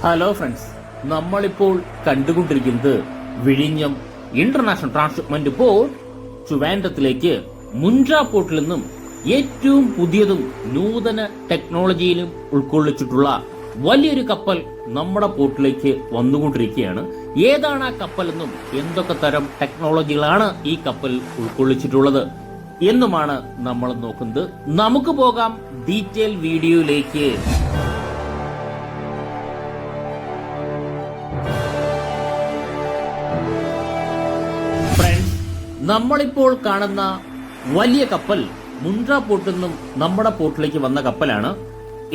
Hello friends, നമ്മളിപ്പോൾ കണ്ടുകൊണ്ടിരിക്കുന്നത് വിഴിഞ്ഞം ഇന്റർനാഷണൽ ട്രാൻസ്ഷിപ്മെന്റ് പോർട്ട് ട്രിവാൻഡ്രത്തിലേക്ക് മുൻട്ര പോർട്ടിൽ നിന്നും ഏറ്റവും പുതിയതും നൂതന ടെക്നോളജിയിലും ഉൾക്കൊള്ളിച്ചിട്ടുള്ള വലിയൊരു കപ്പൽ നമ്മുടെ പോർട്ടിലേക്ക് വന്നുകൊണ്ടിരിക്കുകയാണ്. ഏതാണ് ആ കപ്പൽ എന്നും എന്തൊക്കെ തരം ടെക്നോളജികളാണ് ഈ കപ്പൽ ഉൾക്കൊള്ളിച്ചിട്ടുള്ളത് എന്നുമാണ് നമ്മൾ നോക്കുന്നത്. നമുക്ക് പോകാം ഡീറ്റെയിൽ വീഡിയോയിലേക്ക്. നമ്മളിപ്പോൾ കാണുന്ന വലിയ കപ്പൽ മുൻട്ര പോർട്ടിൽ നിന്നും നമ്മുടെ പോർട്ടിലേക്ക് വന്ന കപ്പലാണ്.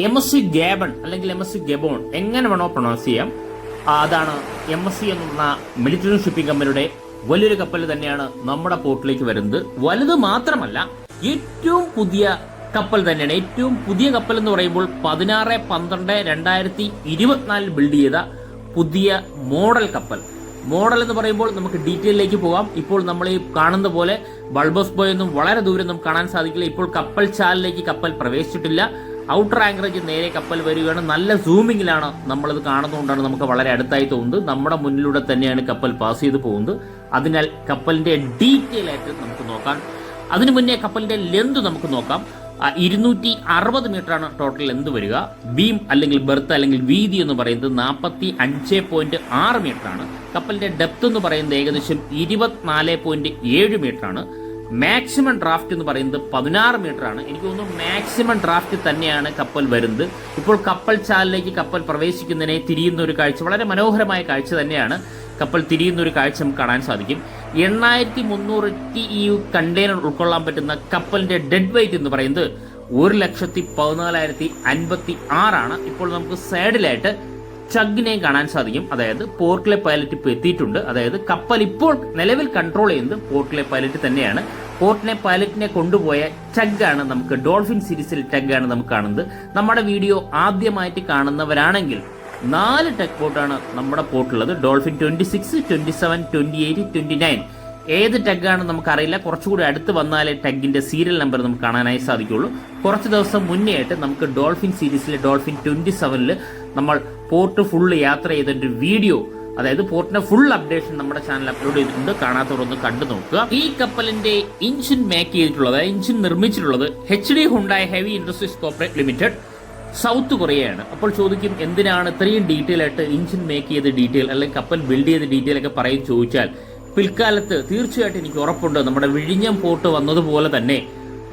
MSC ഗാബൺ അല്ലെങ്കിൽ MSC ഗബോൺ എങ്ങനെ വേണോ പ്രൊണൗൺസ് ചെയ്യാം. അതാണ് MSC എന്നുള്ള മിലിറ്ററി ഷിപ്പിംഗ് കമ്പനിയുടെ വലിയൊരു കപ്പൽ തന്നെയാണ് നമ്മുടെ പോർട്ടിലേക്ക് വരുന്നത്. വലുത് മാത്രമല്ല, ഏറ്റവും പുതിയ കപ്പൽ തന്നെയാണ്. ഏറ്റവും പുതിയ കപ്പൽ എന്ന് പറയുമ്പോൾ 16/12/2024 ബിൽഡ് ചെയ്ത പുതിയ മോഡൽ കപ്പൽ. മോഡൽ എന്ന് പറയുമ്പോൾ നമുക്ക് ഡീറ്റെയിലേക്ക് പോകാം. ഇപ്പോൾ നമ്മൾ ഈ കാണുന്ന പോലെ ബൾബസ് ബോയ് ഒന്നും വളരെ ദൂരം നമുക്ക് കാണാൻ സാധിക്കില്ല. ഇപ്പോൾ കപ്പൽ ചാലിലേക്ക് കപ്പൽ പ്രവേശിച്ചിട്ടില്ല. ഔട്ടർ ആങ്കറേജ് നേരെ കപ്പൽ വരികയാണ്. നല്ല സൂമിങ്ങിലാണ് നമ്മളിത് കാണുന്നതുകൊണ്ടാണ് നമുക്ക് വളരെ അടുത്തായി തോന്നുന്നത്. നമ്മുടെ മുന്നിലൂടെ തന്നെയാണ് കപ്പൽ പാസ് ചെയ്ത് പോകുന്നത്. അതിനാൽ കപ്പലിന്റെ ഡീറ്റെയിൽ ആയിട്ട് നമുക്ക് നോക്കാം. അതിനു മുന്നേ കപ്പലിന്റെ ലെന്ത് നമുക്ക് നോക്കാം. 260 മീറ്ററാണ് ടോട്ടൽ ലെന്ത് വരിക. ബീം അല്ലെങ്കിൽ ബെർത്ത് അല്ലെങ്കിൽ വീതി എന്ന് പറയുന്നത് 45.6 മീറ്ററാണ്. കപ്പലിന്റെ ഡെപ്ത് എന്ന് പറയുന്നത് ഏകദേശം 24.7 മീറ്ററാണ്. മാക്സിമം ഡ്രാഫ്റ്റ് എന്ന് പറയുന്നത് 16 മീറ്ററാണ്. എനിക്ക് തോന്നുന്നു മാക്സിമം ഡ്രാഫ്റ്റ് തന്നെയാണ് കപ്പൽ വരുന്നത്. ഇപ്പോൾ കപ്പൽ ചാലിലേക്ക് കപ്പൽ പ്രവേശിക്കുന്നതിനെ തിരിയുന്ന ഒരു കാഴ്ച, വളരെ മനോഹരമായ കാഴ്ച തന്നെയാണ്. കപ്പൽ തിരിയുന്ന ഒരു കാഴ്ച നമുക്ക് കാണാൻ സാധിക്കും. 8300 TEU കണ്ടെയ്നർ ഉൾക്കൊള്ളാൻ പറ്റുന്ന കപ്പലിന്റെ ഡെഡ് വെയിറ്റ് എന്ന് പറയുന്നത് 1,14,056 ആണ്. ഇപ്പോൾ നമുക്ക് സൈഡിലായിട്ട് ചഗ്ഗിനെയും കാണാൻ സാധിക്കും. അതായത് പോർട്ടിലെ പൈലറ്റ് ഇപ്പോൾ എത്തിയിട്ടുണ്ട്. അതായത് കപ്പൽ ഇപ്പോൾ നിലവിൽ കൺട്രോൾ ചെയ്യുന്നത് പോർട്ടിലെ പൈലറ്റ് തന്നെയാണ്. പോർട്ടിനെ പൈലറ്റിനെ കൊണ്ടുപോയ ചഗ്ഗാണ് നമുക്ക് ഡോൾഫിൻ സീരീസിൽ ചഗ്ഗാണ് നമുക്ക് കാണുന്നത്. നമ്മുടെ വീഡിയോ ആദ്യമായിട്ട് കാണുന്നവരാണെങ്കിൽ 4 ടെക് ബോട്ടാണ് നമ്മുടെ പോർട്ടിലുള്ളത്. ഡോൾഫിൻ 26, 27, 28, 29. ഏത് ടെഗാണ് നമുക്കറിയില്ല. കുറച്ചുകൂടി അടുത്ത് വന്നാലേ ടെഗിന്റെ സീരിയൽ നമ്പർ നമുക്ക് കാണാനായി സാധിക്കുള്ളൂ. കുറച്ച് ദിവസം മുന്നേ ആയിട്ട് നമുക്ക് ഡോൾഫിൻ സീരീസിലെ ഡോൾഫിൻ 27 നമ്മൾ പോർട്ട് ഫുള്ള് യാത്ര ചെയ്തൊരു വീഡിയോ, അതായത് പോർട്ടിന്റെ ഫുൾ അപ്ഡേഷൻ നമ്മുടെ ചാനൽ അപ്ലോഡ് ചെയ്തിട്ടുണ്ട്. കാണാത്തവരൊന്ന് കണ്ടു നോക്കുക. ഈ കപ്പലിന്റെ എഞ്ചിൻ മേക്ക് ചെയ്തിട്ടുള്ളത്, എഞ്ചിൻ നിർമ്മിച്ചിട്ടുള്ളത് HD Hyundai heavy industries corporate limited, south കൊറിയയാണ്. അപ്പോൾ ചോദിക്കും, എന്തിനാണ് ഇത്രയും ഡീറ്റെയിൽ ആയിട്ട് എഞ്ചിൻ മേക്ക് ചെയ്ത ഡീറ്റെയിൽ അല്ലെങ്കിൽ കപ്പൽ ബിൽഡ് ചെയ്ത ഡീറ്റെയിൽ ഒക്കെ പറയും ചോദിച്ചാൽ, പിൽക്കാലത്ത് തീർച്ചയായിട്ടും എനിക്ക് ഉറപ്പുണ്ട് നമ്മുടെ വിഴിഞ്ഞം പോർട്ട് വന്നതുപോലെ തന്നെ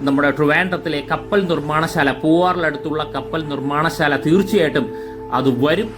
നമ്മുടെ ട്രിവാൻഡ്രത്തിലെ കപ്പൽ നിർമ്മാണശാല, പൂവാറിലടുത്തുള്ള കപ്പൽ നിർമ്മാണശാല തീർച്ചയായിട്ടും അത് വരും.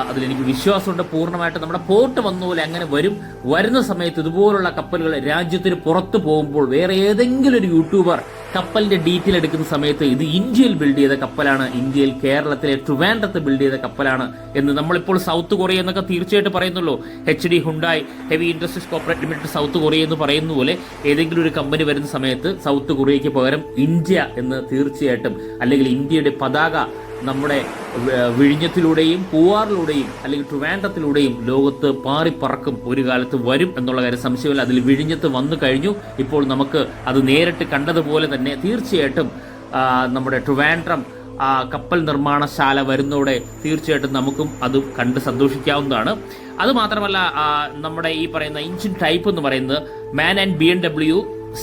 അതിലെനിക്ക് വിശ്വാസമുണ്ട്. പൂർണ്ണമായിട്ട് നമ്മുടെ പോർട്ട് വന്ന പോലെ അങ്ങനെ വരും. വരുന്ന സമയത്ത് ഇതുപോലുള്ള കപ്പലുകൾ രാജ്യത്തിന് പുറത്തു പോകുമ്പോൾ വേറെ ഏതെങ്കിലും ഒരു യൂട്യൂബർ കപ്പലിന്റെ ഡീറ്റെയിൽ എടുക്കുന്ന സമയത്ത് ഇത് ഇന്ത്യയിൽ ബിൽഡ് ചെയ്ത കപ്പലാണ്, ഇന്ത്യയിൽ കേരളത്തിലെ ട്രിവാൻഡ്രത്ത് ബിൽഡ് ചെയ്ത കപ്പലാണ് എന്ന് നമ്മളിപ്പോൾ സൗത്ത് കൊറിയ എന്നൊക്കെ തീർച്ചയായിട്ടും പറയുന്നല്ലോ. HD Hyundai heavy industries corporate limited south Korea എന്ന് പറയുന്ന പോലെ ഏതെങ്കിലും ഒരു കമ്പനി വരുന്ന സമയത്ത് സൗത്ത് കൊറിയയ്ക്ക് പകരം ഇന്ത്യ എന്ന് തീർച്ചയായിട്ടും, അല്ലെങ്കിൽ ഇന്ത്യയുടെ പതാക നമ്മുടെ വിഴിഞ്ഞത്തിലൂടെയും പൂവാറിലൂടെയും അല്ലെങ്കിൽ ട്രിവാൻഡ്രത്തിലൂടെയും ലോകത്ത് പാറിപ്പറക്കും, ഒരു കാലത്ത് വരും എന്നുള്ള കാര്യം സംശയമില്ല. അതിൽ വിഴിഞ്ഞത്ത് വന്നു കഴിഞ്ഞു. ഇപ്പോൾ നമുക്ക് അത് നേരിട്ട് കണ്ടതുപോലെ തന്നെ തീർച്ചയായിട്ടും നമ്മുടെ ട്രിവാൻഡ്രം കപ്പൽ നിർമ്മാണശാല വരുന്നതോടെ തീർച്ചയായിട്ടും നമുക്കും അത് കണ്ട് സന്തോഷിക്കാവുന്നതാണ്. അതുമാത്രമല്ല, നമ്മുടെ ഈ പറയുന്ന എഞ്ചിൻ ടൈപ്പ് എന്ന് പറയുന്നത് MAN and BMW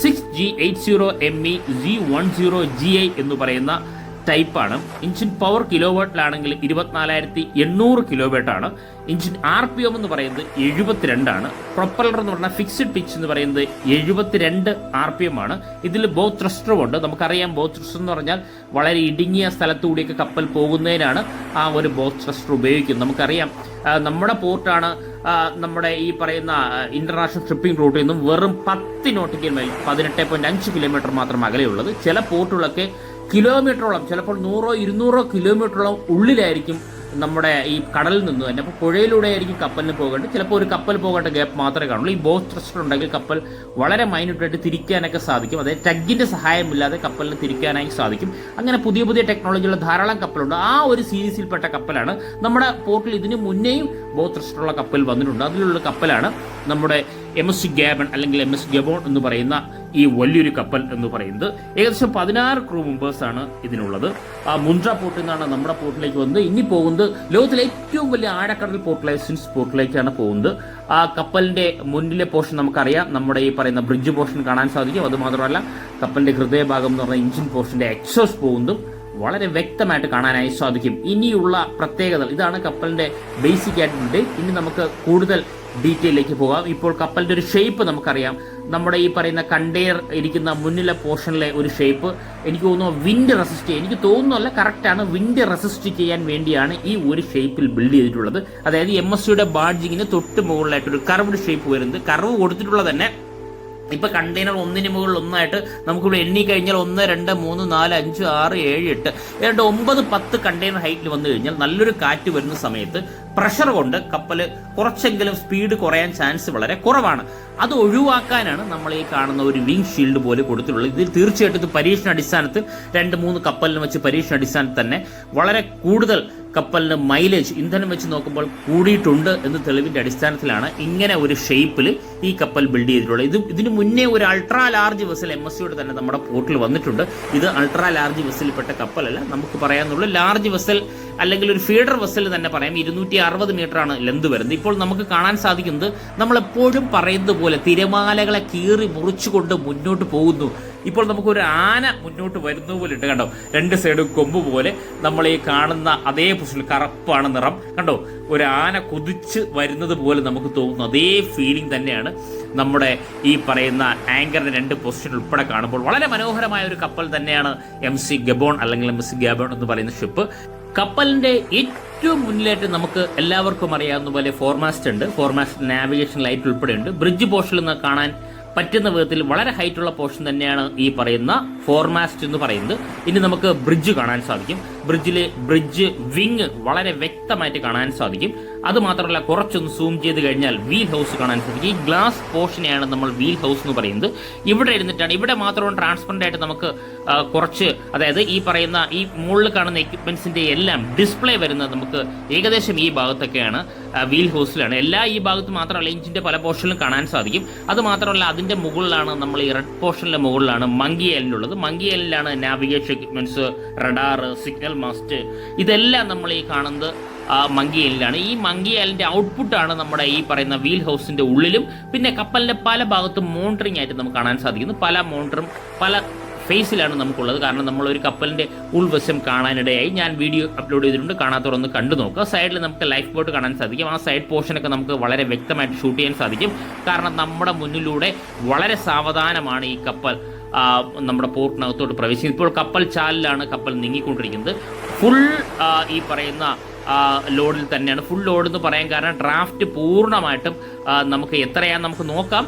6G80ME G10GI എന്ന് പറയുന്ന ടൈപ്പാണ്. എഞ്ചിൻ പവർ കിലോവാട്ടിലാണെങ്കിൽ 24,800 കിലോവാട്ടാണ്. എഞ്ചിൻ RPM എന്ന് പറയുന്നത് 72 പ്രൊപ്പല്ലർ എന്ന് പറഞ്ഞാൽ ഫിക്സ്ഡ് പിച്ച് എന്ന് പറയുന്നത് 72 RPM ആണ്. ഇതിൽ ബോ ത്രസ്റ്ററും ഉണ്ട്. നമുക്കറിയാം ബോ ത്രസ്റ്റർ എന്ന് പറഞ്ഞാൽ വളരെ ഇടുങ്ങിയ സ്ഥലത്തുകൂടിയൊക്കെ കപ്പൽ പോകുന്നതിനാണ് ആ ഒരു ബോ ത്രസ്റ്റർ ഉപയോഗിക്കുന്നത്. നമുക്കറിയാം നമ്മുടെ പോർട്ടാണ് നമ്മുടെ ഈ പറയുന്ന ഇന്റർനാഷണൽ ഷിപ്പിംഗ് റൂട്ടിൽ നിന്നും വെറും 10 നോട്ടിക്കൽ മൈൽ 18.5 കിലോമീറ്റർ മാത്രം അകലെയുള്ളത്. ചില പോർട്ടുകളൊക്കെ കിലോമീറ്ററോളം, ചിലപ്പോൾ 100-200 കിലോമീറ്ററോളം ഉള്ളിലായിരിക്കും നമ്മുടെ ഈ കടലിൽ നിന്ന് തന്നെ. അപ്പോൾ പുഴയിലൂടെ ആയിരിക്കും കപ്പലിന് പോകേണ്ടത്. ചിലപ്പോൾ ഒരു കപ്പൽ പോകേണ്ട ഗ്യാപ്പ് മാത്രമേ കാണുള്ളൂ. ഈ ബോ ത്രസ്റ്റർ ഉണ്ടെങ്കിൽ കപ്പൽ വളരെ മൈന്യൂട്ടായിട്ട് തിരിക്കാനൊക്കെ സാധിക്കും. അതായത് ടഗിന്റെ സഹായമില്ലാതെ കപ്പലിന് തിരിക്കാനായി സാധിക്കും. അങ്ങനെ പുതിയ പുതിയ ടെക്നോളജിയുള്ള ധാരാളം കപ്പലുണ്ട്. ആ ഒരു സീരീസിൽപ്പെട്ട കപ്പലാണ് നമ്മുടെ പോർട്ടിൽ. ഇതിന് മുന്നേയും ബോ ത്രസ്റ്ററുള്ള കപ്പൽ വന്നിട്ടുണ്ട്. അതിലുള്ള കപ്പലാണ് നമ്മുടെ MSC ഗാബൺ അല്ലെങ്കിൽ MS ഗബോൺ എന്ന് പറയുന്ന ഈ വലിയൊരു കപ്പൽ എന്ന് പറയുന്നത്. ഏകദേശം 16 ക്രൂ മെമ്പേഴ്സാണ് ഇതിനുള്ളത്. മുൻഡ്ര പോർട്ടിൽ നിന്നാണ് നമ്മുടെ പോർട്ടിലേക്ക് വന്നത്. ഇനി പോകുന്നത് ലോകത്തിലെ ഏറ്റവും വലിയ ആഴക്കടൽ പോർട്ടിലായ സിൻസ് പോർട്ടിലേക്കാണ് പോകുന്നത്. ആ കപ്പലിന്റെ മുന്നിലെ പോർഷൻ നമുക്കറിയാം, നമ്മുടെ ഈ പറയുന്ന ബ്രിഡ്ജ് പോർഷൻ കാണാൻ സാധിക്കും. അതുമാത്രമല്ല കപ്പലിന്റെ ഹൃദയഭാഗം എന്ന് പറഞ്ഞ എഞ്ചിൻ പോർഷന്റെ എക്സോസ്റ്റ് പോകുന്നതും വളരെ വ്യക്തമായിട്ട് കാണാനായി സാധിക്കും. ഇനിയുള്ള പ്രത്യേകത ഇതാണ് കപ്പലിന്റെ ബേസിക് ആയിട്ടുണ്ട്. ഇനി നമുക്ക് കൂടുതൽ ഡീറ്റെയിലേക്ക് പോകാം. ഇപ്പോൾ കപ്പലിന്റെ ഒരു ഷേപ്പ് നമുക്കറിയാം. നമ്മുടെ ഈ പറയുന്ന കണ്ടെയ്നർ ഇരിക്കുന്ന മുന്നിലെ പോർഷനിലെ ഒരു ഷേപ്പ് എനിക്ക് തോന്നുന്നു വിൻഡ് റെസിസ്റ്റ് ചെയ്യാൻ, എനിക്ക് തോന്നുന്നല്ല കറക്റ്റാണ്, വിൻഡ് റെസിസ്റ്റ് ചെയ്യാൻ വേണ്ടിയാണ് ഈ ഒരു ഷേപ്പിൽ ബിൽഡ് ചെയ്തിട്ടുള്ളത്. അതായത് MSCയുടെ ബാഡ്ജിങ്ങിന് തൊട്ട് മുകളിലായിട്ടൊരു കർവ്ഡ് ഷേപ്പ് വരുന്നത്. കർവ് കൊടുത്തിട്ടുള്ളത് തന്നെ ഇപ്പൊ കണ്ടെയ്നർ ഒന്നിന് മുകളിൽ ഒന്നായിട്ട് നമുക്കിവിടെ എണ്ണി കഴിഞ്ഞാൽ 1, 2, 3, 4, 5, 6, 7, 8 9, 10 കണ്ടെയ്നർ ഹൈറ്റിൽ വന്നു കഴിഞ്ഞാൽ നല്ലൊരു കാറ്റ് വരുന്ന സമയത്ത് പ്രഷർ കൊണ്ട് കപ്പല് കുറച്ചെങ്കിലും സ്പീഡ് കുറയാൻ ചാൻസ് വളരെ കുറവാണ്. അത് ഒഴിവാക്കാനാണ് നമ്മൾ ഈ കാണുന്ന ഒരു വിങ് ഷീൽഡ് പോലെ കൊടുത്തിട്ടുള്ളത്. ഇതിൽ തീർച്ചയായിട്ടും ഇത് പരീക്ഷണാടിസ്ഥാനത്തിൽ 2-3 കപ്പലിന് വെച്ച് പരീക്ഷണാടിസ്ഥാനത്തിൽ തന്നെ വളരെ കൂടുതൽ കപ്പലിന് മൈലേജ് ഇന്ധനം വെച്ച് നോക്കുമ്പോൾ കൂടിയിട്ടുണ്ട് എന്ന് തെളിവിന്റെ അടിസ്ഥാനത്തിലാണ് ഇങ്ങനെ ഒരു ഷേപ്പിൽ ഈ കപ്പൽ ബിൽഡ് ചെയ്തിട്ടുള്ളത്. ഇതിനു മുന്നേ ഒരു അൾട്രാ ലാർജ് വെസൽ MSCയുടെ തന്നെ നമ്മുടെ പോർട്ടിൽ വന്നിട്ടുണ്ട്. ഇത് അൾട്രാ ലാർജ് വെസലിൽപ്പെട്ട കപ്പലല്ല, നമുക്ക് പറയാനുള്ള ലാർജ് വെസൽ അല്ലെങ്കിൽ ഒരു ഫീഡർ വെസൽ തന്നെ പറയാം. 260 മീറ്ററാണ് ലെന്ത് വരുന്നത്. ഇപ്പോൾ നമുക്ക് കാണാൻ സാധിക്കുന്നത് നമ്മളെപ്പോഴും പറയുന്നത് പോലെ തിരമാലകളെ കീറി മുറിച്ചുകൊണ്ട് മുന്നോട്ട് പോകുന്നു. ഇപ്പോൾ നമുക്കൊരു ആന മുന്നോട്ട് വരുന്ന പോലെ ഉണ്ട്, കണ്ടോ? 2 സൈഡും കൊമ്പ് പോലെ നമ്മൾ ഈ കാണുന്ന അതേ പൊസിഷനിൽ കറുപ്പാണ് നിറം, കണ്ടോ? ഒരു ആന കുതിച്ച് വരുന്നത് പോലെ നമുക്ക് തോന്നുന്നു. അതേ ഫീലിംഗ് തന്നെയാണ് നമ്മുടെ ഈ പറയുന്ന ആങ്കറിന്റെ 2 പൊസിഷൻ ഉൾപ്പെടെ കാണുമ്പോൾ. വളരെ മനോഹരമായ ഒരു കപ്പൽ തന്നെയാണ് MSC ഗബോൺ അല്ലെങ്കിൽ MSC ഗാബോൺ എന്ന് പറയുന്ന ഷിപ്പ്. കപ്പലിന്റെ ഏറ്റവും മുന്നിലായിട്ട് നമുക്ക് എല്ലാവർക്കും അറിയാവുന്ന പോലെ ഫോർമാസ്റ്റ് ഉണ്ട്. ഫോർമാസ്റ്റ് നാവിഗേഷൻ ലൈറ്റ് ഉൾപ്പെടെ ഉണ്ട്. ബ്രിഡ്ജ് പോർഷനിൽ നിന്ന് കാണാൻ പറ്റുന്ന വിധത്തിൽ വളരെ ഹൈറ്റുള്ള പോർഷൻ തന്നെയാണ് ഈ പറയുന്ന ഫോർമാസ്റ്റ് എന്ന് പറയുന്നത്. ഇനി നമുക്ക് ബ്രിഡ്ജ് കാണാൻ സാധിക്കും. ബ്രിഡ്ജ് വിങ് വളരെ വ്യക്തമായിട്ട് കാണാൻ സാധിക്കും. അതുമാത്രമല്ല കുറച്ചൊന്ന് സൂം ചെയ്ത് കഴിഞ്ഞാൽ വീൽ ഹൗസ് കാണാൻ സാധിക്കും. ഈ ഗ്ലാസ് പോർഷനെയാണ് നമ്മൾ വീൽ ഹൗസ് എന്ന് പറയുന്നത്. ഇവിടെ ഇരുന്നിട്ടാണ്, ഇവിടെ മാത്രം ട്രാൻസ്പെറന്റ് ആയിട്ട് നമുക്ക് കുറച്ച്, അതായത് ഈ പറയുന്ന ഈ മുകളിൽ കാണുന്ന എക്യുപ്മെന്റ്സിന്റെ എല്ലാം ഡിസ്പ്ലേ വരുന്നത് നമുക്ക് ഏകദേശം ഈ ഭാഗത്തൊക്കെയാണ്, വീൽ ഹൗസിലാണ്. എല്ലാ ഈ ഭാഗത്ത് മാത്രമല്ല, എഞ്ചിന്റെ പല പോർഷനിലും കാണാൻ സാധിക്കും. അത് മാത്രമല്ല അതിന്റെ മുകളിലാണ്, നമ്മൾ ഈ റെഡ് പോർഷനിലെ മുകളിലാണ് മങ്കി ഐലൻഡുള്ളത്. മങ്കി ഐലൻഡിലാണ് navigation equipments, radar, signal mast, ഇതെല്ലാം നമ്മൾ ഈ കാണുന്നത് മങ്കി ഐലൻഡിലാണ്. ഈ മങ്കി ഐലൻഡിന്റെ ഔട്ട്പുട്ടാണ് നമ്മുടെ ഈ പറയുന്ന വീൽ ഹൗസിന്റെ ഉള്ളിലും പിന്നെ കപ്പലിന്റെ പല ഭാഗത്തും മോണിറ്ററിംഗ് ആയിട്ട് നമുക്ക് കാണാൻ സാധിക്കുന്നു. പല മോണിറ്ററും പല ഫേസിലാണ് നമുക്കുള്ളത്. കാരണം നമ്മളൊരു കപ്പലിന്റെ ഉൾവശം കാണാനിടയായി ഞാൻ വീഡിയോ അപ്ലോഡ് ചെയ്തിട്ടുണ്ട്, കാണാത്തവർ ഒന്ന് കണ്ടു നോക്കുക. സൈഡിൽ നമുക്ക് ലൈഫ് ബോട്ട് കാണാൻ സാധിക്കും. ആ സൈഡ് പോർഷനൊക്കെ നമുക്ക് വളരെ വ്യക്തമായിട്ട് ഷൂട്ട് ചെയ്യാൻ സാധിക്കും. കാരണം നമ്മുടെ മുന്നിലൂടെ വളരെ സാവധാനമാണ് ഈ കപ്പൽ നമ്മുടെ പോർട്ടിനകത്തോട്ട് പ്രവേശിക്കുന്നത്. ഇപ്പോൾ കപ്പൽ ചാലിലാണ് കപ്പൽ നീങ്ങിക്കൊണ്ടിരിക്കുന്നത്. ഫുൾ ഈ പറയുന്ന ലോഡിൽ തന്നെയാണ്. ഫുൾ ലോഡ് എന്ന് പറയാൻ കാരണം ഡ്രാഫ്റ്റ് പൂർണ്ണമായിട്ടും നമുക്ക് എത്രയാണെന്ന് നമുക്ക് നോക്കാം.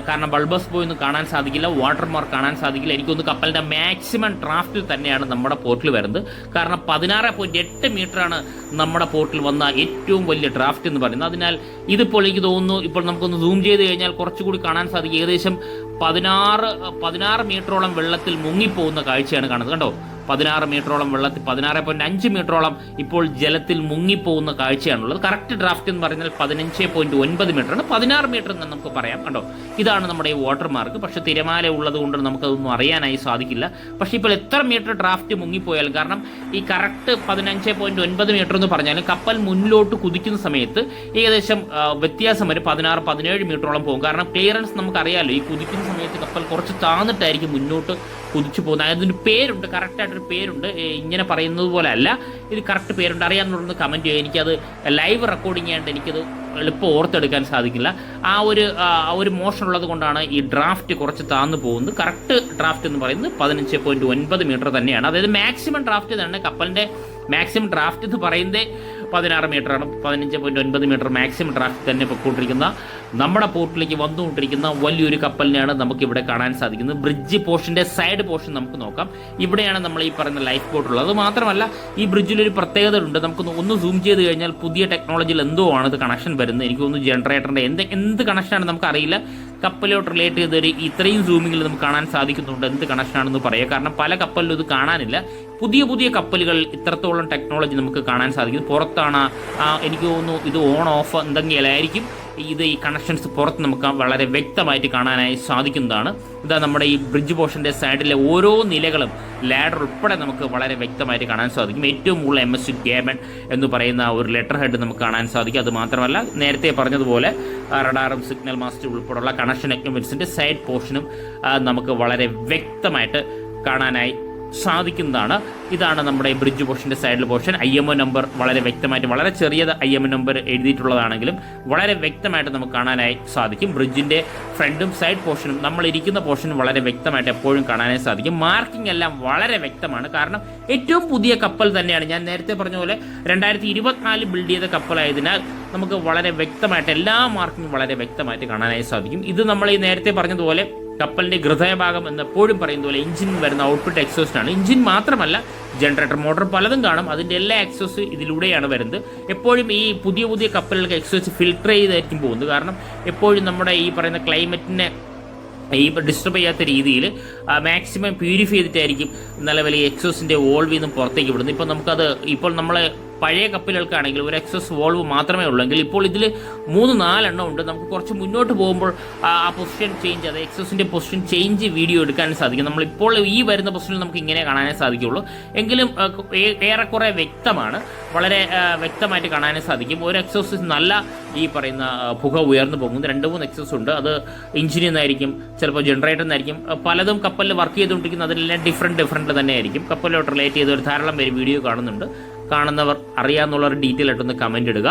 കാരണം ബൾബസ് ബോയ് ഒന്നും കാണാൻ സാധിക്കില്ല, വാട്ടർമാർക്ക് കാണാൻ സാധിക്കില്ല. എനിക്കൊന്ന് കപ്പലിന്റെ മാക്സിമം ഡ്രാഫ്റ്റിൽ തന്നെയാണ് നമ്മുടെ പോർട്ടിൽ വരുന്നത്. കാരണം 16.8 മീറ്ററാണ് നമ്മുടെ പോർട്ടിൽ വന്ന ഏറ്റവും വലിയ ഡ്രാഫ്റ്റ് എന്ന് പറയുന്നത്. അതിനാൽ ഇതിപ്പോൾ എനിക്ക് തോന്നുന്നു, ഇപ്പോൾ നമുക്കൊന്ന് സൂം ചെയ്ത് കഴിഞ്ഞാൽ കുറച്ചുകൂടി കാണാൻ സാധിക്കും. ഏകദേശം 16 മീറ്ററോളം വെള്ളത്തിൽ മുങ്ങിപ്പോകുന്ന കാഴ്ചയാണ് കാണുന്നത്, കണ്ടോ? 16 മീറ്ററോളം വെള്ളത്തിൽ, 16.5 മീറ്ററോളം ഇപ്പോൾ ജലത്തിൽ മുങ്ങിപ്പോകുന്ന കാഴ്ചയാണുള്ളത്. കറക്റ്റ് ഡ്രാഫ്റ്റ് എന്ന് പറഞ്ഞാൽ 15.9 മീറ്ററാണ്. 16 മീറ്റർ എന്ന് നമുക്ക് പറയാം, കണ്ടോ? ഇതാണ് നമ്മുടെ ഈ വാട്ടർമാർക്ക്. പക്ഷെ തിരമാല ഉള്ളത് കൊണ്ട് നമുക്കതൊന്നും അറിയാനായി സാധിക്കില്ല. പക്ഷെ ഇപ്പോൾ എത്ര മീറ്റർ ഡ്രാഫ്റ്റ് മുങ്ങിപ്പോയാലും, കാരണം ഈ കറക്റ്റ് 15.9 മീറ്റർ എന്ന് പറഞ്ഞാലും കപ്പൽ മുന്നിലോട്ട് കുതിക്കുന്ന സമയത്ത് ഏകദേശം വ്യത്യാസം വരും, 16-17 മീറ്ററോളം പോകും. കാരണം ക്ലിയറൻസ് നമുക്കറിയാമല്ലോ, ഈ കുതിക്കുന്ന സമയത്ത് കപ്പൽ കുറച്ച് താന്നിട്ടായിരിക്കും മുന്നോട്ട് കുതിച്ചു പോകുന്നത്. അതിന് പേരുണ്ട്, കറക്റ്റായിട്ടൊരു കറക്റ്റായിട്ടൊരു പേരുണ്ട്, ഇങ്ങനെ പറയുന്നത് പോലെ അല്ല, ഇത് കറക്റ്റ് പേരുണ്ട്, അറിയാമെന്നുള്ളൊന്ന് കമൻറ്റ് ചെയ്യുക. എനിക്കത് ലൈവ് റെക്കോർഡിംഗ് ആയിട്ട് എനിക്കത് എളുപ്പം ഓർത്തെടുക്കാൻ സാധിക്കില്ല. ആ ഒരു മോഷൻ ഉള്ളത് കൊണ്ടാണ് ഈ ഡ്രാഫ്റ്റ് കുറച്ച് താന്നു പോകുന്നത്. കറക്റ്റ് ഡ്രാഫ്റ്റ് എന്ന് പറയുന്നത് 15.9 മീറ്റർ തന്നെയാണ്. അതായത് മാക്സിമം ഡ്രാഫ്റ്റ് തന്നെ, കപ്പലിൻ്റെ മാക്സിമം ഡ്രാഫ്റ്റ് എന്ന് പറയുന്നത് 16 മീറ്ററാണ്. 15.9 മീറ്റർ മാക്സിമം ഡ്രാഫ്റ്റ് തന്നെ പൊയ്ക്കൊണ്ടിരിക്കുന്ന നമ്മുടെ പോർട്ടിലേക്ക് വന്നുകൊണ്ടിരിക്കുന്ന വലിയൊരു കപ്പലിനെയാണ് നമുക്കിവിടെ കാണാൻ സാധിക്കുന്നത്. ബ്രിഡ്ജ് പോർഷൻ്റെ സൈഡ് പോർഷൻ നമുക്ക് നോക്കാം. ഇവിടെയാണ് നമ്മൾ ഈ പറയുന്ന ലൈഫ് ബോട്ട് ഉള്ളത്. അത് മാത്രമല്ല ഈ ബ്രിഡ്ജിലൊരു പ്രത്യേകത ഉണ്ട്. നമുക്ക് ഒന്ന് സൂം ചെയ്ത് കഴിഞ്ഞാൽ പുതിയ ടെക്നോളജിയിൽ എന്തോ ആണ് ഇത് കണക്ഷൻ വരുന്നത്. എനിക്ക് തോന്നുന്നു ജനറേറ്ററിൻ്റെ എന്ത് കണക്ഷനാണ് നമുക്കറിയില്ല. കപ്പലോട്ട് റിലേറ്റ് ചെയ്തൊരു ഇത്രയും സൂമിങ്ങിൽ നമുക്ക് കാണാൻ സാധിക്കുന്നുണ്ട്. എന്ത് കണക്ഷനാണെന്ന് പറയുക, കാരണം പല കപ്പലിലും ഇത് കാണാനില്ല. പുതിയ കപ്പലുകൾ ഇത്രത്തോളം ടെക്നോളജി നമുക്ക് കാണാൻ സാധിക്കും. പുറത്താണ് എനിക്ക് തോന്നുന്നു ഇത് ഓൺ ഓഫ് എന്തെങ്കിലായിരിക്കും. ഇത് ഈ കണക്ഷൻസ് പുറത്ത് നമുക്ക് വളരെ വ്യക്തമായിട്ട് കാണാനായി സാധിക്കുന്നതാണ്. ഇതാ നമ്മുടെ ഈ ബ്രിഡ്ജ് പോർഷൻ്റെ സൈഡിലെ ഓരോ നിലകളും ലാഡർ ഉൾപ്പെടെ നമുക്ക് വളരെ വ്യക്തമായിട്ട് കാണാൻ സാധിക്കും. ഏറ്റവും കൂടുതൽ MSC ഗേമൻ എന്ന് പറയുന്ന ഒരു ലെറ്റർ ഹെഡ് നമുക്ക് കാണാൻ സാധിക്കും. അത് മാത്രമല്ല നേരത്തെ പറഞ്ഞതുപോലെ റഡാറും സിഗ്നൽ മാസ്റ്റ് ഉൾപ്പെടെയുള്ള കണക്ഷൻ എക്യുപ്മെൻറ്റ്സിൻ്റെ സൈഡ് പോർഷനും നമുക്ക് വളരെ വ്യക്തമായിട്ട് കാണാനായി സാധിക്കുന്നതാണ്. ഇതാണ് നമ്മുടെ ബ്രിഡ്ജ് പോർഷൻ്റെ സൈഡിൽ പോർഷൻ. IMO നമ്പർ വളരെ വ്യക്തമായിട്ട്, വളരെ ചെറിയ IMO നമ്പർ എഴുതിയിട്ടുള്ളതാണെങ്കിലും വളരെ വ്യക്തമായിട്ട് നമുക്ക് കാണാനായി സാധിക്കും. ബ്രിഡ്ജിൻ്റെ ഫ്രണ്ടും സൈഡ് പോർഷനും നമ്മൾ ഇരിക്കുന്ന പോർഷനും വളരെ വ്യക്തമായിട്ട് എപ്പോഴും കാണാനായി സാധിക്കും. മാർക്കിംഗ് എല്ലാം വളരെ വ്യക്തമാണ്, കാരണം ഏറ്റവും പുതിയ കപ്പൽ തന്നെയാണ്. ഞാൻ നേരത്തെ പറഞ്ഞ പോലെ 2024 ബിൽഡ് ചെയ്ത കപ്പലായതിനാൽ നമുക്ക് വളരെ വ്യക്തമായിട്ട് എല്ലാ മാർക്കിങ്ങും വളരെ വ്യക്തമായിട്ട് കാണാനായി സാധിക്കും. ഇത് നമ്മൾ ഈ നേരത്തെ പറഞ്ഞതുപോലെ കപ്പലിൻ്റെ ഹൃദയഭാഗം എന്നെപ്പോഴും പറയുന്ന പോലെ എഞ്ചിൻ വരുന്ന ഔട്ട്പുട്ട് എക്സോസ്റ്റാണ്. എഞ്ചിൻ മാത്രമല്ല ജനറേറ്റർ, മോട്ടോർ പലതും കാണും. അതിൻ്റെ എല്ലാ എക്സോസ് ഇതിലൂടെയാണ് വരുന്നത്. എപ്പോഴും ഈ പുതിയ കപ്പലുകൾക്ക് എക്സോസ് ഫിൽട്ടർ ചെയ്തായിരിക്കും പോകുന്നത്. കാരണം എപ്പോഴും നമ്മുടെ ഈ പറയുന്ന ക്ലൈമറ്റിനെ ഈ ഡിസ്റ്റർബ് ചെയ്യാത്ത രീതിയിൽ മാക്സിമം പ്യൂരിഫൈ ചെയ്തിട്ടായിരിക്കും നിലവിൽ ഈ എക്സോസിൻ്റെ വോൾവിൽ നിന്നും പുറത്തേക്ക് വിടുന്നത്. ഇപ്പോൾ നമ്മളെ പഴയ കപ്പലുകൾക്കാണെങ്കിൽ ഒരു എക്സോസ് വോൾവ് മാത്രമേ ഉള്ളെങ്കിൽ ഇപ്പോൾ ഇതിൽ 3-4 എണ്ണം ഉണ്ട്. നമുക്ക് കുറച്ച് മുന്നോട്ട് പോകുമ്പോൾ ആ പൊസിഷൻ ചേഞ്ച്, അത് എക്സോസിൻ്റെ പൊസിഷൻ ചേഞ്ച് വീഡിയോ എടുക്കാൻ സാധിക്കും. നമ്മളിപ്പോൾ ഈ വരുന്ന പൊസിഷനിൽ നമുക്ക് ഇങ്ങനെ കാണാനേ സാധിക്കുകയുള്ളൂ. എങ്കിലും ഏറെക്കുറെ വ്യക്തമാണ്, വളരെ വ്യക്തമായിട്ട് കാണാനേ സാധിക്കും. ഒരു എക്സോസ് നല്ല ഈ പറയുന്ന പുക ഉയർന്നു പോകുന്നു. 2-3 എക്സോസ് ഉണ്ട്. അത് എഞ്ചിനിൽ നിന്നായിരിക്കും, ചിലപ്പോൾ ജനറേറ്ററിൽ നിന്നായിരിക്കും. പലതും കപ്പലിൽ വർക്ക് ചെയ്തുകൊണ്ടിരിക്കുന്നത് അതിലെല്ലാം ഡിഫറെൻറ്റ് തന്നെയായിരിക്കും. കപ്പലിലോട്ട് റിലേറ്റ് ചെയ്ത ഒരു ധാരാളം പേര് വീഡിയോ കാണുന്നവർ അറിയാമെന്നുള്ളൊരു ഡീറ്റെയിൽ ആയിട്ടൊന്ന് കമൻറ്റ് ഇടുക.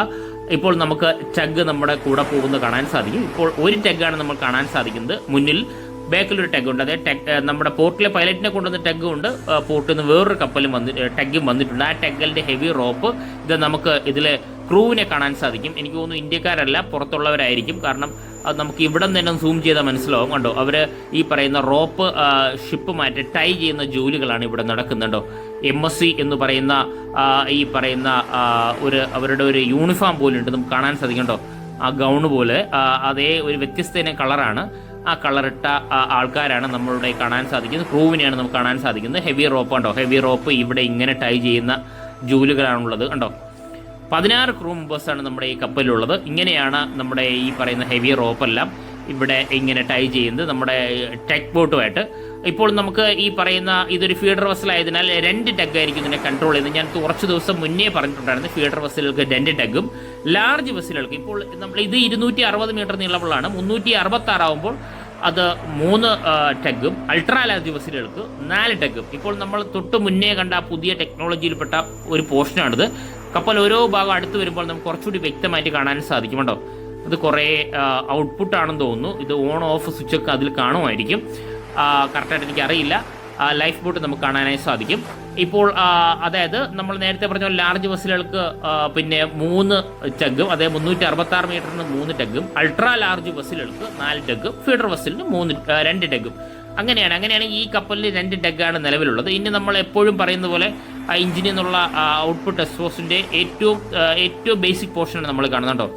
ഇപ്പോൾ നമുക്ക് ടഗ് നമ്മുടെ കൂടെ പോകുന്നത് കാണാൻ സാധിക്കും. ഇപ്പോൾ ഒരു ടഗ്ഗാണ് നമ്മൾ കാണാൻ സാധിക്കുന്നത്. മുന്നിൽ ബാക്കിലൊരു ടഗ്ഗുണ്ട്. അതേ നമ്മുടെ പോർട്ടിലെ പൈലറ്റിനെ കൊണ്ടുവന്ന ടഗ്ഗും ഉണ്ട്. പോർട്ടിൽ നിന്ന് വേറൊരു കപ്പലും ടഗ്ഗും വന്നിട്ടുണ്ട്. ആ ടഗ്ഗിൻ്റെ ഹെവി റോപ്പ് ഇത് നമുക്ക് ഇതിൽ ക്രൂവിനെ കാണാൻ സാധിക്കും. എനിക്ക് തോന്നുന്നു ഇന്ത്യക്കാരല്ല, പുറത്തുള്ളവരായിരിക്കും. കാരണം അത് നമുക്ക് ഇവിടെ നിന്ന് തന്നെ സൂം ചെയ്താൽ മനസ്സിലാവും. കണ്ടോ, അവർ ഈ പറയുന്ന റോപ്പ് ഷിപ്പ് മാറ്റി ടൈ ചെയ്യുന്ന ജോലികളാണ് ഇവിടെ നടക്കുന്നുണ്ടോ. MSC എന്ന് പറയുന്ന ഈ പറയുന്ന അവരുടെ ഒരു യൂണിഫോം പോലെ ഉണ്ട്, നമുക്ക് കാണാൻ സാധിക്കണ്ടോ. ആ ഗൗണ് പോലെ അതേ ഒരു വ്യത്യസ്തമായ കളറാണ്. ആ കളറിട്ട ആൾക്കാരാണ് നമ്മളുടെ കാണാൻ സാധിക്കുന്നത്. ക്രൂവിനെയാണ് നമുക്ക് കാണാൻ സാധിക്കുന്നത്. ഹെവി റോപ്പ് കണ്ടോ, ഹെവി റോപ്പ് ഇവിടെ ഇങ്ങനെ ടൈ ചെയ്യുന്ന ജോലികളാണുള്ളത് കണ്ടോ. 16 ക്രൂ മെമ്പേഴ്സാണ് നമ്മുടെ ഈ കപ്പലിലുള്ളത്. ഇങ്ങനെയാണ് നമ്മുടെ ഈ പറയുന്ന ഹെവി റോപ്പെല്ലാം ഇവിടെ ഇങ്ങനെ ടൈ ചെയ്യുന്നത് നമ്മുടെ ടെക് ബോട്ടുമായിട്ട്. ഇപ്പോൾ നമുക്ക് ഈ പറയുന്ന ഇതൊരു ഫീഡർ വെസലായതിനാൽ 2 ടഗ്ഗായിരിക്കും ഇതിനെ കൺട്രോൾ ചെയ്യുന്നത്. ഞാൻ കുറച്ച് ദിവസം മുന്നേ പറഞ്ഞിട്ടുണ്ടായിരുന്നു ഫീഡർ വെസലുകൾക്ക് 2 ടഗ്ഗും ലാർജ് വെസലുകൾക്ക്. ഇപ്പോൾ നമ്മൾ ഇത് 260 മീറ്റർ നീളമുള്ളതാണ്. 366 ആകുമ്പോൾ അത് 3 ടഗ്ഗും, അൾട്രാ ലാർജ് വെസലുകൾക്ക് 4 ടഗ്ഗും. ഇപ്പോൾ നമ്മൾ തൊട്ട് മുന്നേ കണ്ട പുതിയ ടെക്നോളജിയിൽപ്പെട്ട ഒരു പോർഷനാണിത്. കപ്പൽ ഓരോ ഭാഗം അടുത്ത് വരുമ്പോൾ നമുക്ക് കുറച്ചുകൂടി വ്യക്തമായിട്ട് കാണാൻ സാധിക്കും കേട്ടോ. അത് കുറേ ഔട്ട്പുട്ടാണെന്ന് തോന്നുന്നു. ഇത് ഓൺ ഓഫ് സ്വിച്ചൊക്കെ അതിൽ കാണുമായിരിക്കും. കറക്റ്റായിട്ട് എനിക്കറിയില്ല. ലൈഫ് ബോട്ട് നമുക്ക് കാണാനായി സാധിക്കും. ഇപ്പോൾ അതായത് നമ്മൾ നേരത്തെ പറഞ്ഞ ലാർജ് വെസലുകൾക്ക് പിന്നെ 3 ടഗ്ഗും, അതായത് 366 മീറ്ററിന് 3 ടഗ്ഗും, അൾട്രാ ലാർജ് വെസലുകൾക്ക് 4 ടഗ്ഗും, ഫീഡർ വെസലിന് 2 ടഗ്ഗും. അങ്ങനെയാണ് ഈ കപ്പലിൽ 2 ടഗ്ഗാണ് നിലവിലുള്ളത്. ഇനി നമ്മൾ എപ്പോഴും പറയുന്ന പോലെ എഞ്ചിനിൽ നിന്നുള്ള ഔട്ട്പുട്ട് എക്സോസിൻ്റെ ഏറ്റവും ബേസിക് പോർഷനാണ് നമ്മൾ കാണുന്നുണ്ടോ.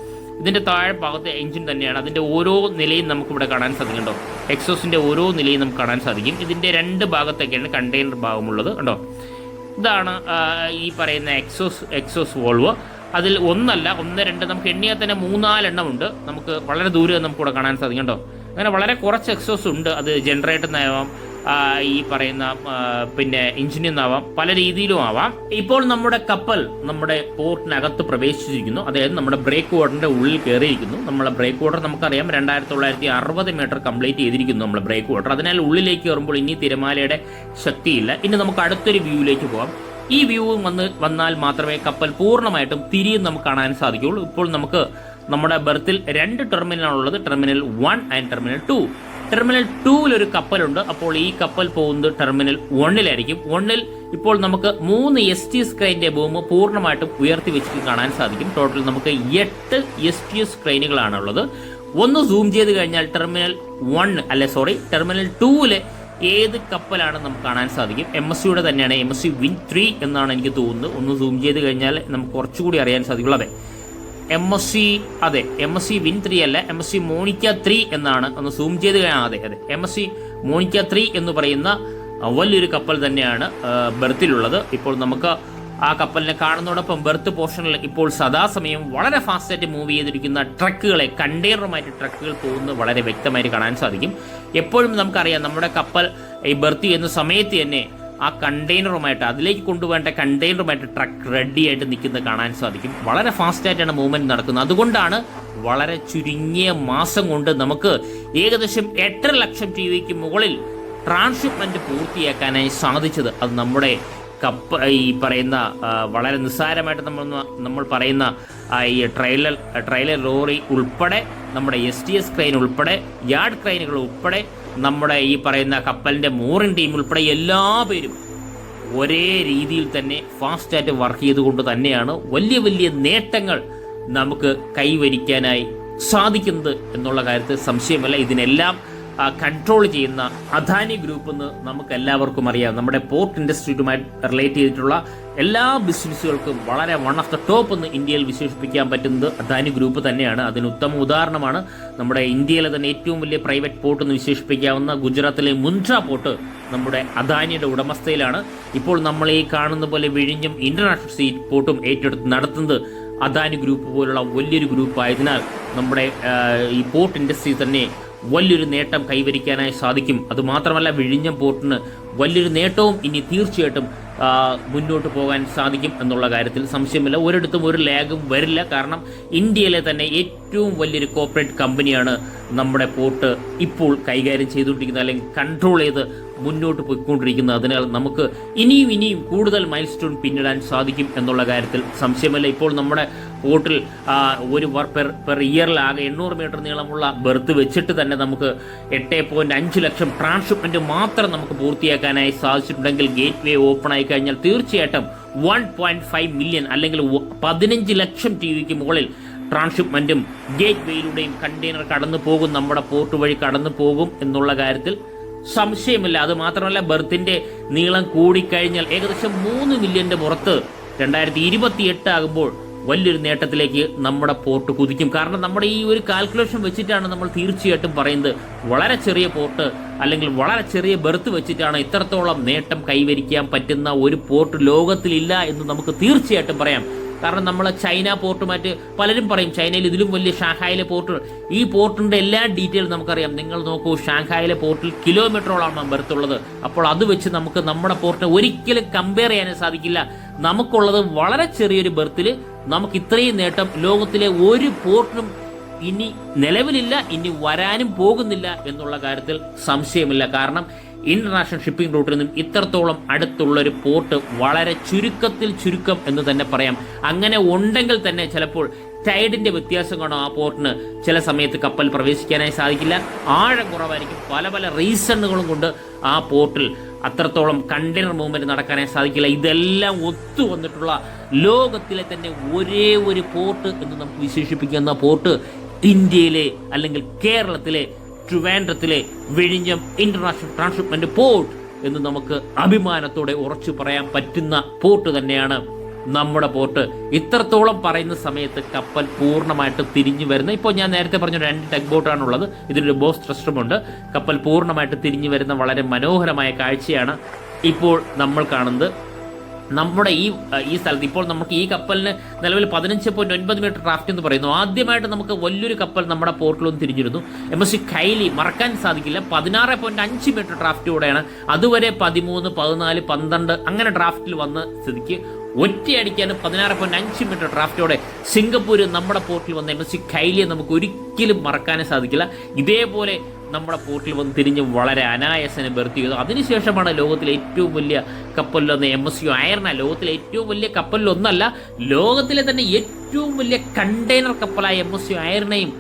ഇതിൻ്റെ താഴെ ഭാഗത്ത് എഞ്ചിൻ തന്നെയാണ്. അതിൻ്റെ ഓരോ നിലയും നമുക്കിവിടെ കാണാൻ സാധിക്കുന്നുണ്ടോ. എക്സോസിൻ്റെ ഓരോ നിലയും നമുക്ക് കാണാൻ സാധിക്കും. ഇതിൻ്റെ 2 ഭാഗത്തൊക്കെയാണ് കണ്ടെയ്നർ ഭാഗമുള്ളത് കണ്ടോ. ഇതാണ് ഈ പറയുന്ന എക്സോസ് വോൾവ്. അതിൽ 1 അല്ല 1, 2 നമുക്ക് എണ്ണിയാൽ തന്നെ 3-4 എണ്ണമുണ്ട്. നമുക്ക് വളരെ ദൂരെ നമുക്കിവിടെ കാണാൻ സാധിക്കും കേട്ടോ. അങ്ങനെ വളരെ കുറച്ച് എക്സോസ് ഉണ്ട്. അത് ജനറേറ്റർ നയവാം, ഈ പറയുന്ന പിന്നെ എഞ്ചിനിൽ നിന്നാവാം, പല രീതിയിലും ആവാം. ഇപ്പോൾ നമ്മുടെ കപ്പൽ നമ്മുടെ പോർട്ടിനകത്ത് പ്രവേശിച്ചിരിക്കുന്നു. അതായത് നമ്മുടെ ബ്രേക്ക് വാട്ടറിന്റെ ഉള്ളിൽ കയറിയിരിക്കുന്നു. നമ്മുടെ ബ്രേക്ക് വാട്ടർ നമുക്കറിയാം 2960 മീറ്റർ കംപ്ലീറ്റ് ചെയ്തിരിക്കുന്നു നമ്മുടെ ബ്രേക്ക് വാട്ടർ. അതിനാൽ ഉള്ളിലേക്ക് കയറുമ്പോൾ ഇനി തിരമാലയുടെ ശക്തിയില്ല. ഇനി നമുക്ക് അടുത്തൊരു വ്യൂവിലേക്ക് പോകാം. ഈ വ്യൂ വന്നാൽ മാത്രമേ കപ്പൽ പൂർണ്ണമായിട്ടും തിരിയും നമുക്ക് കാണാൻ സാധിക്കുകയുള്ളൂ. ഇപ്പോൾ നമുക്ക് നമ്മുടെ ബെർത്തിൽ 2 ടെർമിനലാണുള്ളത്, ടെർമിനൽ 1 ആൻഡ് ടെർമിനൽ 2. ടെർമിനൽ 2 ഒരു കപ്പലുണ്ട്. അപ്പോൾ ഈ കപ്പൽ പോകുന്നത് ടെർമിനൽ 1 1 ഇപ്പോൾ നമുക്ക് 3 STS ക്രെയിനിന്റെ ബൂം പൂർണ്ണമായിട്ടും ഉയർത്തി വെച്ചിട്ട് കാണാൻ സാധിക്കും. ടോട്ടൽ നമുക്ക് 8 STS ക്രെയിനുകളാണുള്ളത്. ഒന്ന് സൂം ചെയ്ത് കഴിഞ്ഞാൽ ടെർമിനൽ 2 ഏത് കപ്പലാണ് നമുക്ക് കാണാൻ സാധിക്കും. MSCയുടെ തന്നെയാണ്, MSC Wind 3 എന്നാണ് എനിക്ക് തോന്നുന്നത്. ഒന്ന് സൂം ചെയ്ത് കഴിഞ്ഞാൽ നമുക്ക് കുറച്ചുകൂടി അറിയാൻ സാധിക്കുള്ളൂ. അതെ, MSC Wind 3 അല്ല, MSC മോണിക്ക 3 എന്നാണ്. ഒന്ന് സൂം ചെയ്ത് കഴിഞ്ഞാൽ അതെ MSC മോണിക്ക 3 എന്ന് പറയുന്ന വലിയൊരു കപ്പൽ തന്നെയാണ് ബെർത്തിലുള്ളത്. ഇപ്പോൾ നമുക്ക് ആ കപ്പലിനെ കാണുന്നതോടൊപ്പം ബെർത്ത് പോർഷനിൽ ഇപ്പോൾ സദാസമയം വളരെ ഫാസ്റ്റായിട്ട് മൂവ് ചെയ്തിരിക്കുന്ന ട്രക്കുകളെ, കണ്ടെയ്നറുമായിട്ട് ട്രക്കുകൾ പോകുന്നത് വളരെ വ്യക്തമായിട്ട് കാണാൻ സാധിക്കും. എപ്പോഴും നമുക്കറിയാം നമ്മുടെ കപ്പൽ ഈ ബെർത്ത് ചെയ്യുന്ന സമയത്ത് തന്നെ ആ കണ്ടെയ്നറുമായിട്ട്, അതിലേക്ക് കൊണ്ടുപോകേണ്ട കണ്ടെയ്നറുമായിട്ട് ട്രക്ക് റെഡി ആയിട്ട് നിൽക്കുന്നത് കാണാൻ സാധിക്കും. വളരെ ഫാസ്റ്റായിട്ടാണ് മൂവ്മെൻറ്റ് നടക്കുന്നത്. അതുകൊണ്ടാണ് വളരെ ചുരുങ്ങിയ മാസം കൊണ്ട് നമുക്ക് ഏകദേശം 8.5 ലക്ഷം TVക്ക് മുകളിൽ ട്രാൻസ്ഷിപ്മെൻറ്റ് പൂർത്തിയാക്കാനായി സാധിച്ചത്. അത് നമ്മുടെ ഈ പറയുന്ന വളരെ നിസ്സാരമായിട്ട് നമ്മൾ പറയുന്ന ഈ ട്രെയിലർ ലോറി ഉൾപ്പെടെ, നമ്മുടെ STS ക്രെയിൻ ഉൾപ്പെടെ, യാർഡ് ക്രെയിനുകൾ ഉൾപ്പെടെ, നമ്മുടെ ഈ പറയുന്ന കപ്പലിൻ്റെ മൂറിംഗ് ടീം ഉൾപ്പെടെ എല്ലാ പേരും ഒരേ രീതിയിൽ തന്നെ ഫാസ്റ്റായിട്ട് വർക്ക് ചെയ്തുകൊണ്ട് തന്നെയാണ് വലിയ വലിയ നേട്ടങ്ങൾ നമുക്ക് കൈവരിക്കാനായി സാധിക്കുന്നത് എന്നുള്ള കാര്യത്തിൽ സംശയമല്ല. ഇതിനെല്ലാം കൺട്രോൾ ചെയ്യുന്ന അദാനി ഗ്രൂപ്പ് എന്ന് നമുക്ക് എല്ലാവർക്കും അറിയാം. നമ്മുടെ പോർട്ട് ഇൻഡസ്ട്രിയുമായി റിലേറ്റ് ചെയ്തിട്ടുള്ള എല്ലാ ബിസിനസ്സുകൾക്കും വളരെ വൺ ഓഫ് ദ ടോപ്പ് എന്ന് ഇന്ത്യയിൽ വിശേഷിപ്പിക്കാൻ പറ്റുന്നത് അദാനി ഗ്രൂപ്പ് തന്നെയാണ്. അതിന് ഉത്തമ ഉദാഹരണമാണ് നമ്മുടെ ഇന്ത്യയിലെ തന്നെ ഏറ്റവും വലിയ പ്രൈവറ്റ് പോർട്ട് എന്ന് വിശേഷിപ്പിക്കാവുന്ന ഗുജറാത്തിലെ മുൻഡ്ര പോർട്ട് നമ്മുടെ അദാനിയുടെ ഉടമസ്ഥയിലാണ്. ഇപ്പോൾ നമ്മൾ ഈ കാണുന്ന പോലെ വിഴിഞ്ഞം ഇന്റർനാഷണൽ സീ പോർട്ടും ഏറ്റെടുത്ത് നടത്തുന്നത് അദാനി ഗ്രൂപ്പ് പോലുള്ള വലിയൊരു ഗ്രൂപ്പ് ആയതിനാൽ നമ്മുടെ ഈ പോർട്ട് ഇൻഡസ്ട്രി തന്നെ വലിയൊരു നേട്ടം കൈവരിക്കാനായി സാധിക്കും. അതുമാത്രമല്ല, വിഴിഞ്ഞം പോർട്ടിന് വലിയൊരു നേട്ടവും ഇനി തീർച്ചയായിട്ടും മുന്നോട്ട് പോകാൻ സാധിക്കും എന്നുള്ള കാര്യത്തിൽ സംശയമില്ല. ഒരിടത്തും ഒരു ലാഗും വരില്ല. കാരണം ഇന്ത്യയിലെ തന്നെ ഏറ്റവും വലിയൊരു കോർപ്പറേറ്റ് കമ്പനിയാണ് നമ്മുടെ പോർട്ട് ഇപ്പോൾ കൈകാര്യം ചെയ്തുകൊണ്ടിരിക്കുന്നത്, അല്ലെങ്കിൽ കൺട്രോൾ ചെയ്ത് മുന്നോട്ട് പോയിക്കൊണ്ടിരിക്കുന്നത്. അതിനാൽ നമുക്ക് ഇനിയും കൂടുതൽ മൈൽ സ്റ്റോൺ പിന്നിടാൻ സാധിക്കും എന്നുള്ള കാര്യത്തിൽ സംശയമില്ല. ഇപ്പോൾ നമ്മുടെ പോർട്ടിൽ ഒരു പെർ ഇയറിലാകെ 800 മീറ്റർ നീളമുള്ള ബെർത്ത് വെച്ചിട്ട് തന്നെ നമുക്ക് 8.5 ലക്ഷം ട്രാൻസ്ഷിപ്മെന്റ് മാത്രം നമുക്ക് പൂർത്തിയാക്കാനായി സാധിച്ചിട്ടുണ്ടെങ്കിൽ, ഗേറ്റ് വേ ഓപ്പൺ ആയി കഴിഞ്ഞാൽ തീർച്ചയായിട്ടും 1.5 മില്യൺ അല്ലെങ്കിൽ 15 ലക്ഷം TVക്ക് മുകളിൽ ട്രാൻസ്ഷിപ്മെന്റും ഗേറ്റ് വേയിലൂടെയും കണ്ടെയ്നർ കടന്നു പോകും, നമ്മുടെ പോർട്ട് വഴി കടന്നു പോകും എന്നുള്ള കാര്യത്തിൽ സംശയമില്ല. അത് മാത്രമല്ല, ബെർത്തിന്റെ നീളം കൂടിക്കഴിഞ്ഞാൽ ഏകദേശം 3 മില്യന്റെ പുറത്ത് 2028 ആകുമ്പോൾ വലിയൊരു നേട്ടത്തിലേക്ക് നമ്മുടെ പോർട്ട് കുതിക്കും. കാരണം നമ്മുടെ ഈ ഒരു കാൽക്കുലേഷൻ വെച്ചിട്ടാണ് നമ്മൾ തീർച്ചയായിട്ടും പറയുന്നത്, വളരെ ചെറിയ പോർട്ട് അല്ലെങ്കിൽ വളരെ ചെറിയ ബെർത്ത് വെച്ചിട്ടാണ് ഇത്രത്തോളം നേട്ടം കൈവരിക്കാൻ പറ്റുന്ന ഒരു പോർട്ട് ലോകത്തിലില്ല എന്ന് നമുക്ക് തീർച്ചയായിട്ടും പറയാം. കാരണം നമ്മൾ ചൈന പോർട്ടുമായിട്ട് പലരും പറയും ചൈനയിൽ ഇതിലും വലിയ ഷാങ്ഹായിലെ പോർട്ട്, ഈ പോർട്ടിൻ്റെ എല്ലാ ഡീറ്റെയിൽ നമുക്കറിയാം. നിങ്ങൾ നോക്കൂ, ഷാങ്ഹായിലെ പോർട്ടിൽ കിലോമീറ്ററോളാണ് ബെർത്തുള്ളത്. അപ്പോൾ അത് വെച്ച് നമുക്ക് നമ്മുടെ പോർട്ടിനെ ഒരിക്കലും കമ്പയർ ചെയ്യാൻ സാധിക്കില്ല. നമുക്കുള്ളത് വളരെ ചെറിയൊരു ബെർത്തിൽ നമുക്ക് ഇത്രയും നേട്ടം ലോകത്തിലെ ഒരു പോർട്ടിനും ഇനി നിലവിലില്ല, ഇനി വരാനും പോകുന്നില്ല എന്നുള്ള കാര്യത്തിൽ സംശയമില്ല. കാരണം ഇന്റർനാഷണൽ ഷിപ്പിംഗ് റൂട്ടിൽ നിന്നും ഇത്രത്തോളം അടുത്തുള്ളൊരു പോർട്ട് വളരെ ചുരുക്കം എന്ന് തന്നെ പറയാം. അങ്ങനെ ഉണ്ടെങ്കിൽ തന്നെ ചിലപ്പോൾ ടൈഡിന്റെ വ്യത്യാസം കാണും ആ പോർട്ടിന് ചില സമയത്ത് കപ്പൽ പ്രവേശിക്കാനായി സാധിക്കില്ല, ആഴം കുറവായിരിക്കും. പല റീസണുകളും കൊണ്ട് ആ പോർട്ടിൽ അത്രത്തോളം കണ്ടെയ്നർ മൂവ്മെന്റ് നടക്കാനായി സാധിക്കില്ല. ഇതെല്ലാം ഒത്തു വന്നിട്ടുള്ള ലോകത്തിലെ തന്നെ ഒരേ ഒരു പോർട്ട് എന്ന് നമുക്ക് വിശേഷിപ്പിക്കുന്ന പോർട്ട് ഇന്ത്യയിലെ അല്ലെങ്കിൽ കേരളത്തിലെ ട്രിവാൻഡ്രത്തിലെ വിഴിഞ്ഞം ഇന്റർനാഷണൽ ട്രാൻസ്ഷിപ്മെന്റ് പോർട്ട് എന്ന് നമുക്ക് അഭിമാനത്തോടെ ഉറച്ചു പറയാൻ പറ്റുന്ന പോർട്ട് തന്നെയാണ് നമ്മുടെ പോർട്ട്. ഇത്രത്തോളം പറയുന്ന സമയത്ത് കപ്പൽ പൂർണ്ണമായിട്ട് തിരിഞ്ഞു വരുന്ന, ഇപ്പോൾ ഞാൻ നേരത്തെ പറഞ്ഞ 2 ടെഗ് ബോട്ടാണുള്ളത്, ഇതിലൊരു ബോസ് ട്രസ്റ്ററുമുണ്ട്. കപ്പൽ പൂർണ്ണമായിട്ട് തിരിഞ്ഞു വരുന്ന വളരെ മനോഹരമായ കാഴ്ചയാണ് ഇപ്പോൾ നമ്മൾ കാണുന്നത്. നമ്മുടെ ഈ സ്ഥലത്ത് ഇപ്പോൾ നമുക്ക് ഈ കപ്പലിന് നിലവിൽ 15.9 മീറ്റർ ഡ്രാഫ്റ്റ് എന്ന് പറയുന്നു. ആദ്യമായിട്ട് നമുക്ക് വലിയൊരു കപ്പൽ നമ്മുടെ പോർട്ടിൽ ഒന്ന് തിരിഞ്ഞിരുന്നു. MSC കൈലി മറക്കാൻ സാധിക്കില്ല. 16.5 മീറ്റർ ഡ്രാഫ്റ്റോടെയാണ്. അതുവരെ 13, 14, 12 അങ്ങനെ ഡ്രാഫ്റ്റിൽ വന്ന സ്ഥിതിക്ക് ഒറ്റയടിക്കാനും 16.5 മീറ്റർ ഡ്രാഫ്റ്റോടെ സിംഗപ്പൂർ നമ്മുടെ പോർട്ടിൽ വന്ന MSC കൈലിയെ നമുക്ക് ഒരിക്കലും മറക്കാനേ സാധിക്കില്ല. ഇതേപോലെ നമ്മുടെ പോർട്ടിൽ വന്ന് തിരിഞ്ഞ് വളരെ അനായാസനെ ബർത്ത് ചെയ്തു. അതിനുശേഷമാണ് ലോകത്തിലെ ഏറ്റവും വലിയ കപ്പലിലൊന്ന് MSC അയർന. ലോകത്തിലെ ഏറ്റവും വലിയ കപ്പലിലൊന്നല്ല, ലോകത്തിലെ തന്നെ ഏറ്റവും വലിയ കണ്ടെയ്നർ കപ്പലായ MSC അയർനയും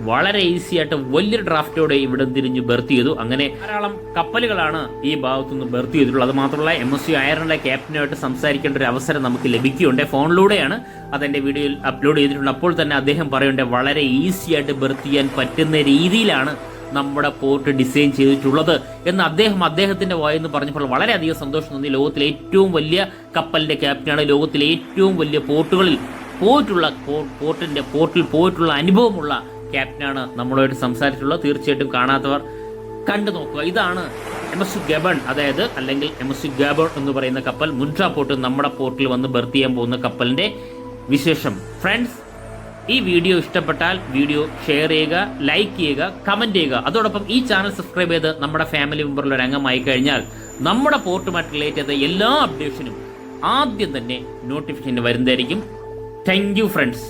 വളരെ ഈസി ആയിട്ട് വലിയൊരു ഡ്രാഫ്റ്റോടെ ഇവിടെ തിരിഞ്ഞ് ബർത്ത് ചെയ്തു. അങ്ങനെ ധാരാളം കപ്പലുകളാണ് ഈ ഭാഗത്തുനിന്ന് ബർത്ത് ചെയ്തിട്ടുള്ളത്. അത് മാത്രമല്ല MSC അയർനയുടെ ക്യാപ്റ്റനുമായിട്ട് സംസാരിക്കേണ്ട ഒരു അവസരം നമുക്ക് ലഭിക്കുകയുണ്ട്. ഫോണിലൂടെയാണ് അതെൻ്റെ വീഡിയോയിൽ അപ്ലോഡ് ചെയ്തിട്ടുണ്ട്. അപ്പോൾ തന്നെ അദ്ദേഹം പറയുന്നുണ്ട് വളരെ ഈസി ആയിട്ട് ബർത്ത് ചെയ്യാൻ പറ്റുന്ന രീതിയിലാണ് നമ്മുടെ പോർട്ട് ഡിസൈൻ ചെയ്തിട്ടുള്ളത് എന്ന് അദ്ദേഹത്തിന്റെ വായെന്ന് പറഞ്ഞപ്പോൾ വളരെയധികം സന്തോഷം തോന്നി. ലോകത്തിലെ ഏറ്റവും വലിയ കപ്പലിന്റെ ക്യാപ്റ്റനാണ്. ലോകത്തിലെ ഏറ്റവും വലിയ പോർട്ടുകളിൽ പോയിട്ടുള്ള പോർട്ടിൽ പോയിട്ടുള്ള അനുഭവമുള്ള ക്യാപ്റ്റനാണ് നമ്മളോട് സംസാരിച്ചിട്ടുള്ളത്. തീർച്ചയായിട്ടും കാണാത്തവർ കണ്ടു നോക്കുക. ഇതാണ് MSC ഗബൺ, അതായത് അല്ലെങ്കിൽ MSC ഗബൺ എന്ന് പറയുന്ന കപ്പൽ മുൻട്ര പോർട്ട് നമ്മുടെ പോർട്ടിൽ വന്ന് ബർത്ത് ചെയ്യാൻ പോകുന്ന കപ്പലിന്റെ വിശേഷം. ഫ്രണ്ട്സ്, ഈ വീഡിയോ ഇഷ്ടപ്പെട്ടാൽ വീഡിയോ ഷെയർ ചെയ്യുക, ലൈക്ക് ചെയ്യുക, കമന്റ് ചെയ്യുക. അതോടൊപ്പം ഈ ചാനൽ സബ്സ്ക്രൈബ് ചെയ്ത് നമ്മുടെ ഫാമിലി മെമ്പറിൽ ഒരു അംഗമായി കഴിഞ്ഞാൽ നമ്മുടെ പോർട്ടുമായിട്ട് റിലേറ്റ് ചെയ്ത എല്ലാ അപ്ഡേഷനും ആദ്യം തന്നെ നോട്ടിഫിക്കേഷൻ വരുന്നതായിരിക്കും. Thank you friends.